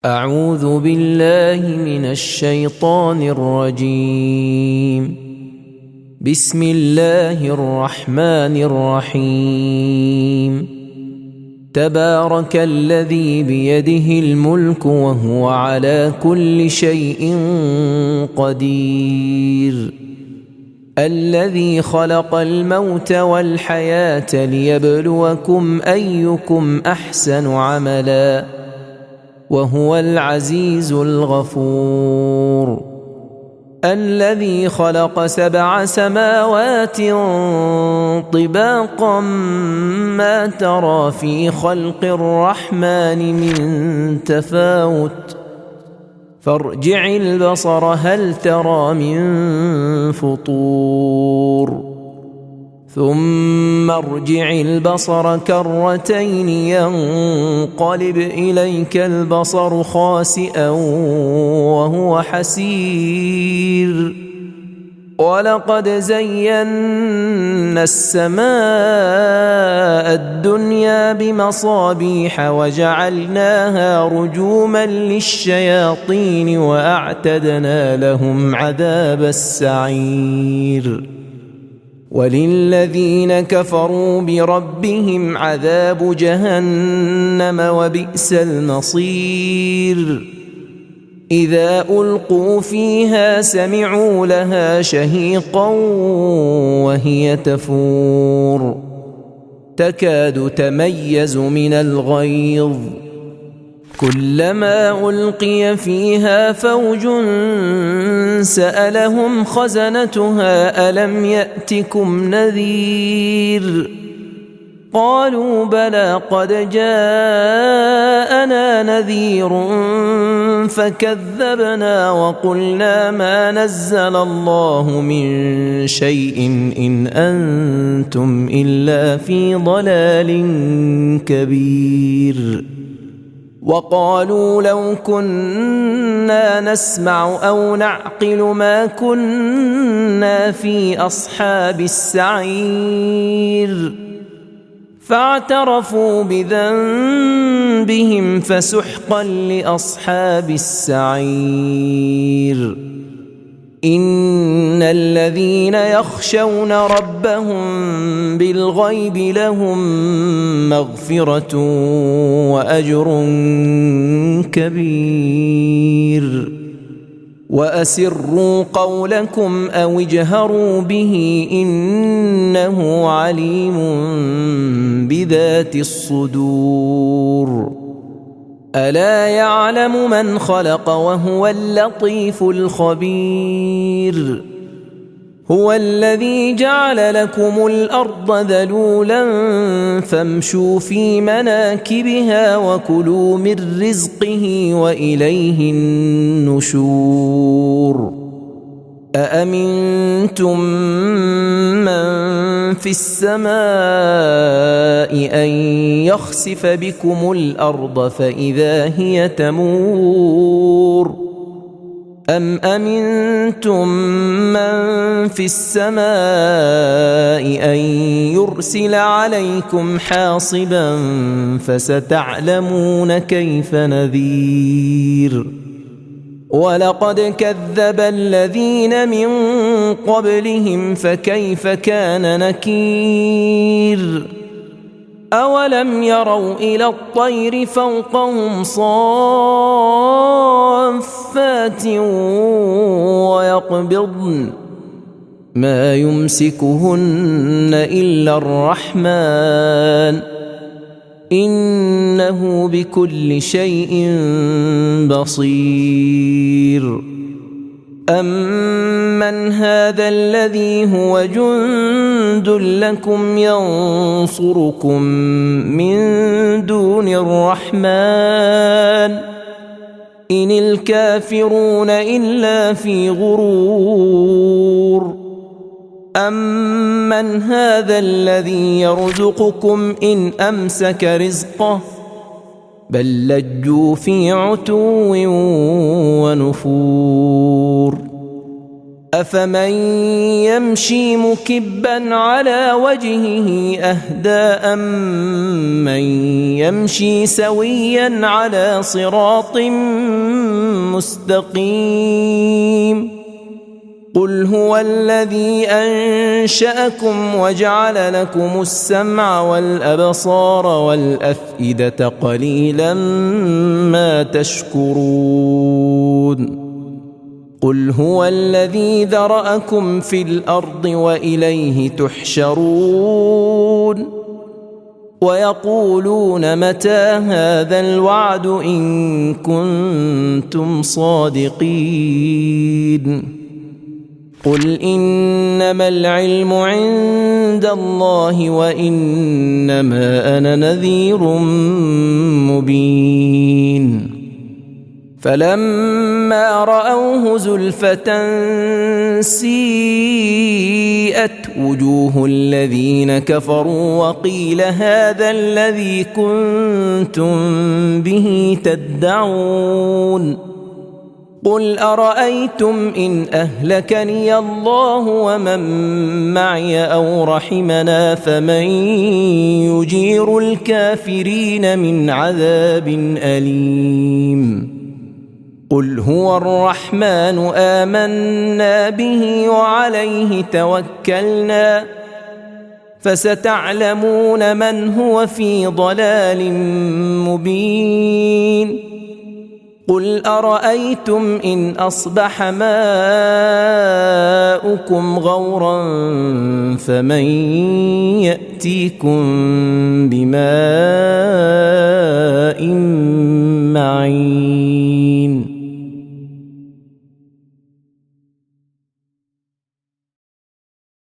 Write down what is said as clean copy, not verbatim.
أعوذ بالله من الشيطان الرجيم. بسم الله الرحمن الرحيم. تبارك الذي بيده الملك وهو على كل شيء قدير. الذي خلق الموت والحياة ليبلوكم أيكم أحسن عملا وهو العزيز الغفور. الذي خلق 7 سماوات طباقا ما ترى في خلق الرحمن من تفاوت فارجع البصر هل ترى من فطور ثم ارجع البصر كرتين ينقلب إليك البصر خاسئا وهو حسير. ولقد زينا السماء الدنيا بمصابيح وجعلناها رجوما للشياطين وأعتدنا لهم عذاب السعير. وللذين كفروا بربهم عذاب جهنم وبئس المصير. إذا ألقوا فيها سمعوا لها شهيقا وهي تفور تكاد تميز من الغيظ كلما ألقي فيها فوج سألهم خزنتها ألم يأتكم نذير قالوا بلى قد جاءنا نذير فكذبنا وقلنا ما نزل الله من شيء إن أنتم إلا في ضلال كبير. وقالوا لو كنا نسمع أو نعقل ما كنا في أصحاب السعير فاعترفوا بذنبهم فسحقا لأصحاب السعير. إن الذين يخشون ربهم بالغيب لهم مغفرة وأجر كبير. وأسروا قولكم أو اجهروا به إنه عليم بذات الصدور. ألا يعلم من خلق وهو اللطيف الخبير. هو الذي جعل لكم الأرض ذلولا فامشوا في مناكبها وكلوا من رزقه وإليه النشور. أأمنتم من في السماء أن يخسف بكم الأرض فإذا هي تمور أم أمنتم من في السماء أن يرسل عليكم حاصبا فستعلمون كيف نذير. ولقد كذب الذين من قبلهم فكيف كان نكير. أولم يروا إلى الطير فوقهم صافات ويقبضن ما يمسكهن إلا الرحمن إنه بكل شيء بصير. أمن هذا الذي هو جند لكم ينصركم من دون الرحمن إن الكافرون إلا في غرور. أمن هذا الذي يرزقكم إن أمسك رزقه بل لجوا في عتو ونفور. أفمن يمشي مكبا على وجهه أهدى أمن يمشي سويا على صراط مستقيم قل هو الذي أنشأكم وجعل لكم السمع والأبصار والأفئدة قليلا ما تشكرون قل هو الذي ذرأكم في الأرض وإليه تحشرون ويقولون متى هذا الوعد إن كنتم صادقين قل إنما العلم عند الله وإنما أنا نذير مبين فلما رأوه زلفة سيئت وجوه الذين كفروا وقيل هذا الذي كنتم به تدعون قل أرأيتم إن أهلكني الله ومن معي أو رحمنا فمن يجير الكافرين من عذاب أليم قل هو الرحمن آمنا به وعليه توكلنا فستعلمون من هو في ضلال مبين قل أرأيتم إن أصبح ماؤكم غورا فمن يأتيكم بماء